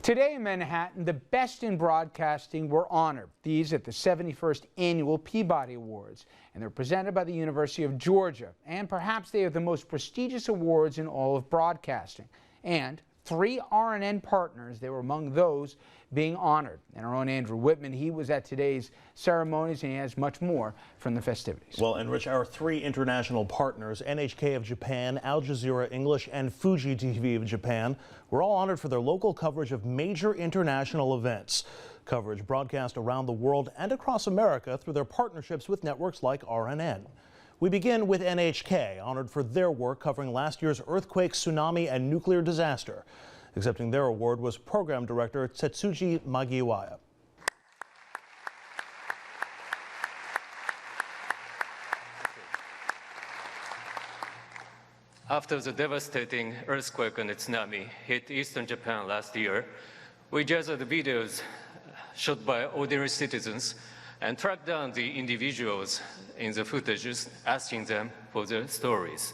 Today in Manhattan, the best in broadcasting were honored. These at the 71st Annual Peabody Awards. And they're presented by the University of Georgia. And perhaps they are the most prestigious awards in all of broadcasting. And 3 RNN partners, they were among those being honored. And our own Andrew Whitman, he was at today's ceremonies, and he has much more from the festivities. Well, and Rich, our 3 international partners, NHK of Japan, Al Jazeera English, and Fuji TV of Japan, were all honored for their local coverage of major international events. Coverage broadcast around the world and across America through their partnerships with networks like RNN. We begin with NHK, honored for their work covering last year's earthquake, tsunami, and nuclear disaster. Accepting their award was program director Tetsuji Magiwaya. After the devastating earthquake and tsunami hit eastern Japan last year, we gathered videos shot by ordinary citizens and tracked down the individuals in the footages, asking them for their stories.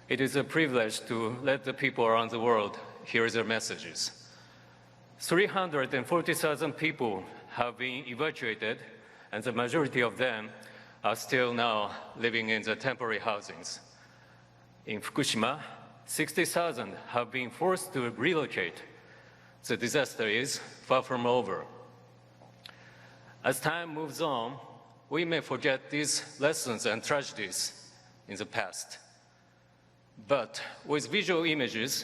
It is a privilege to let the people around the world hear their messages. 340,000 people have been evacuated, and the majority of them are still now living in the temporary housings. In Fukushima, 60,000 have been forced to relocate. The disaster is far from over. As time moves on, we may forget these lessons and tragedies in the past. But with visual images,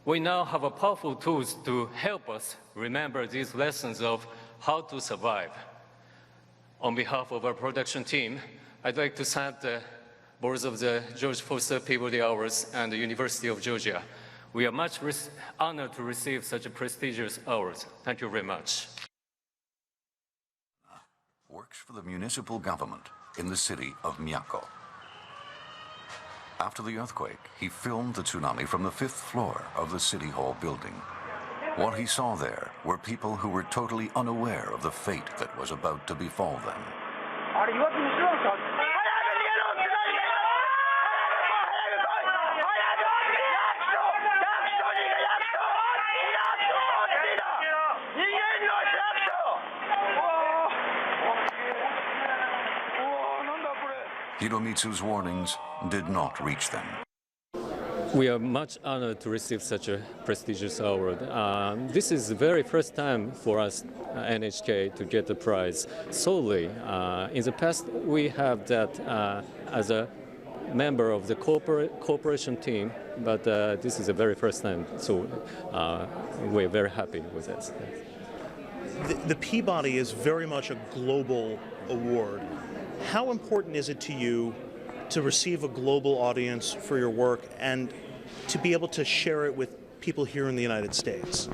we now have a powerful tools to help us remember these lessons of how to survive. On behalf of our production team, I'd like to thank the boards of the George Foster Peabody Awards and the University of Georgia. We are much honored to receive such a prestigious award. Thank you very much. Works for the municipal government in the city of Miyako. After the earthquake, he filmed the tsunami from the 5th floor of the City Hall building. What he saw there were people who were totally unaware of the fate that was about to befall them. Hiromitsu's warnings did not reach them. We are much honored to receive such a prestigious award. This is the very first time for us, NHK, to get the prize solely. In the past, we have that as a member of the corporation team, but this is the very first time, so we're very happy with this. The Peabody is very much a global award. How important is it to you to receive a global audience for your work and to be able to share it with people here in the United States?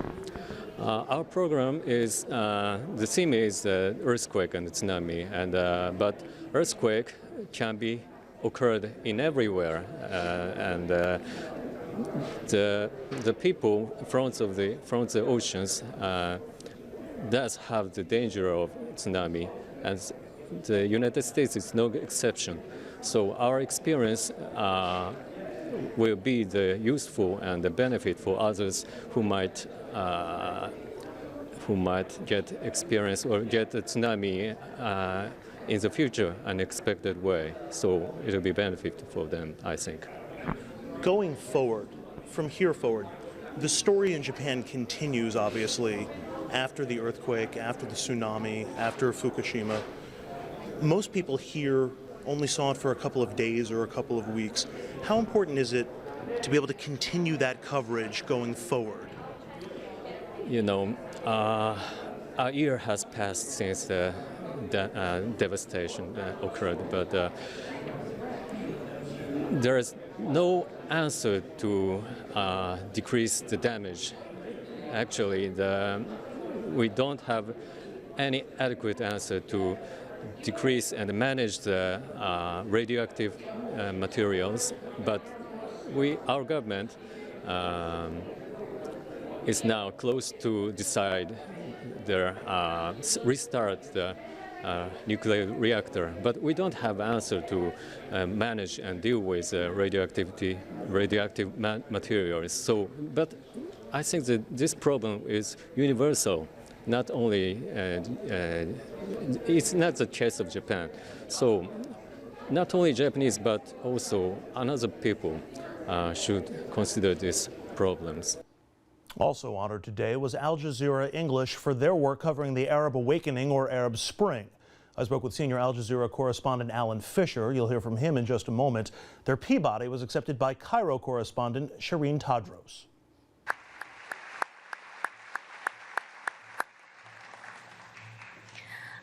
Our program is, the theme is earthquake and tsunami, and but earthquake can be occurred in everywhere, and the people from the oceans does have the danger of tsunami, and the United States is no exception. So our experience will be the useful and the benefit for others who might get experience or get a tsunami in the future, unexpected way. So it will be benefit for them, I think. Going forward, from here forward, the story in Japan continues, obviously, after the earthquake, after the tsunami, after Fukushima. Most people here only saw it for a couple of days or a couple of weeks. How important is it to be able to continue that coverage going forward? You know, a year has passed since the devastation occurred, but there is no answer to decrease the damage. Actually, we don't have any adequate answer to decrease and manage the radioactive materials, but our government is now close to decide their restart the nuclear reactor, but we don't have answer to manage and deal with radioactive materials. So, but I think that this problem is universal. Not only, it's not the case of Japan. So not only Japanese, but also another people should consider these problems. Also honored today was Al Jazeera English for their work covering the Arab Awakening or Arab Spring. I spoke with senior Al Jazeera correspondent Alan Fisher. You'll hear from him in just a moment. Their Peabody was accepted by Cairo correspondent Shireen Tadros.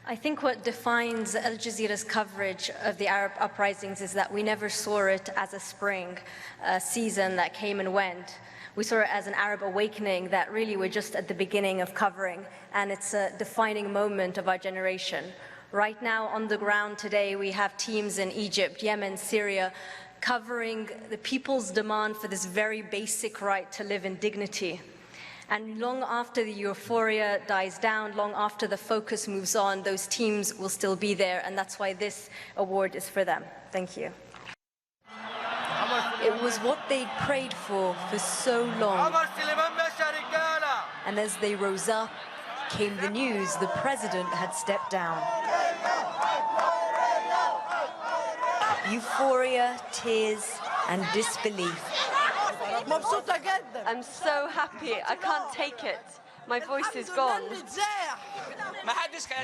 I think what defines Al Jazeera's coverage of the Arab uprisings is that we never saw it as a spring season that came and went. We saw it as an Arab awakening that really we're just at the beginning of covering, and it's a defining moment of our generation. Right now on the ground today, we have teams in Egypt, Yemen, Syria, covering the people's demand for this very basic right to live in dignity. And long after the euphoria dies down, long after the focus moves on, those teams will still be there, and that's why this award is for them. Thank you. It was what they'd prayed for so long. And as they rose up, came the news the president had stepped down. Euphoria, tears, and disbelief. I'm so happy, I can't take it. My voice is gone.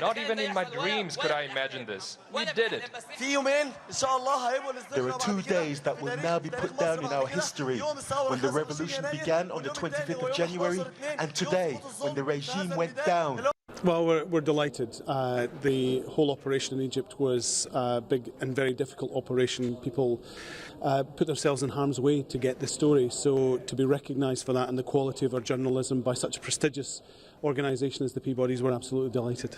Not even in my dreams could I imagine this. We did it. There are 2 days that will now be put down in our history, when the revolution began on the 25th of January, and today, when the regime went down. Well, we're delighted. The whole operation in Egypt was a big and very difficult operation. People put themselves in harm's way to get the story, so to be recognised for that and the quality of our journalism by such a prestigious organisation as the Peabodys, we're absolutely delighted.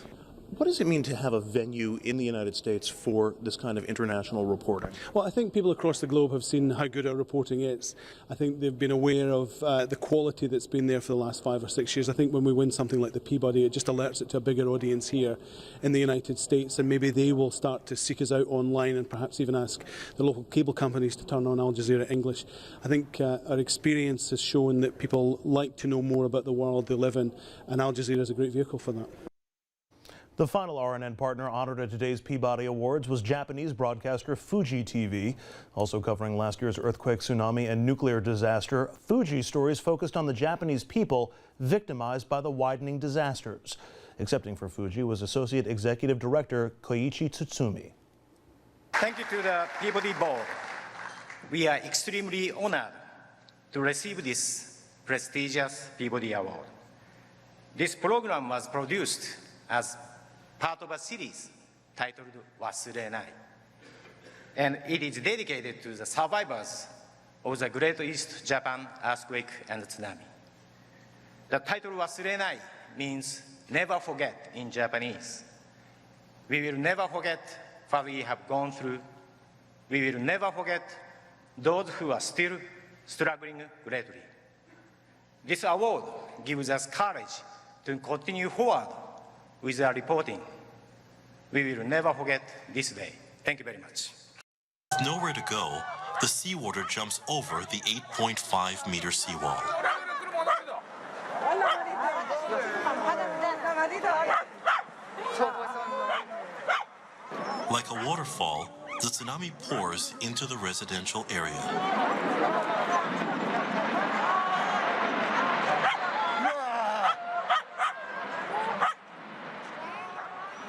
What does it mean to have a venue in the United States for this kind of international reporting? Well, I think people across the globe have seen how good our reporting is. I think they've been aware of the quality that's been there for the last 5 or 6 years. I think when we win something like the Peabody, it just alerts it to a bigger audience here in the United States, and maybe they will start to seek us out online and perhaps even ask the local cable companies to turn on Al Jazeera English. I think our experience has shown that people like to know more about the world they live in, and Al Jazeera is a great vehicle for that. The final RNN partner honored at today's Peabody Awards was Japanese broadcaster Fuji TV. Also covering last year's earthquake, tsunami, and nuclear disaster, Fuji stories focused on the Japanese people victimized by the widening disasters. Accepting for Fuji was Associate Executive Director Koichi Tsutsumi. Thank you to the Peabody Board. We are extremely honored to receive this prestigious Peabody Award. This program was produced as part of a series titled Wasurenai, and it is dedicated to the survivors of the Great East Japan earthquake and tsunami. The title Wasurenai means never forget in Japanese. We will never forget what we have gone through. We will never forget those who are still struggling greatly. This award gives us courage to continue forward with our reporting. We will never forget this day. Thank you very much. With nowhere to go, the seawater jumps over the 8.5-meter seawall. Like a waterfall, the tsunami pours into the residential area.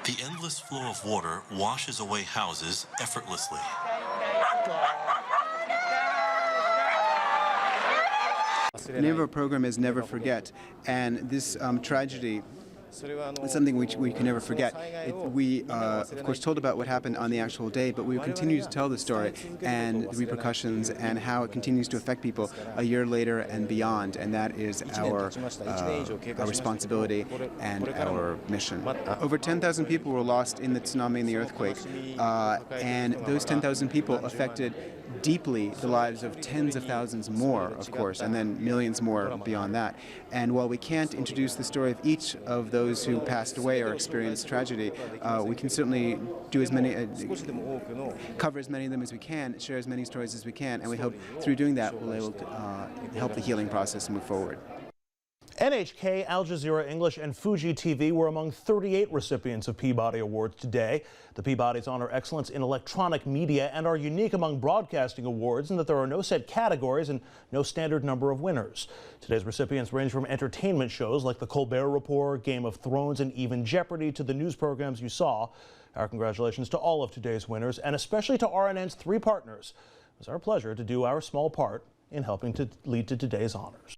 The endless flow of water washes away houses effortlessly. The name of our program is Never Forget, and this tragedy is something which we can never forget. We, of course, told about what happened on the actual day, but we will continue to tell the story and the repercussions and how it continues to affect people a year later and beyond, and that is our responsibility and our mission. Over 10,000 people were lost in the tsunami and the earthquake, and those 10,000 people affected deeply the lives of tens of thousands more, of course, and then millions more beyond that. And while we can't introduce the story of each of those who passed away or experienced tragedy, we can certainly do as many, cover as many of them as we can, share as many stories as we can, and we hope through doing that we'll be able to help the healing process move forward. NHK, Al Jazeera English, and Fuji TV were among 38 recipients of Peabody Awards today. The Peabodys honor excellence in electronic media and are unique among broadcasting awards in that there are no set categories and no standard number of winners. Today's recipients range from entertainment shows like The Colbert Report, Game of Thrones, and even Jeopardy to the news programs you saw. Our congratulations to all of today's winners, and especially to RNN's 3 partners. It was our pleasure to do our small part in helping to lead to today's honors.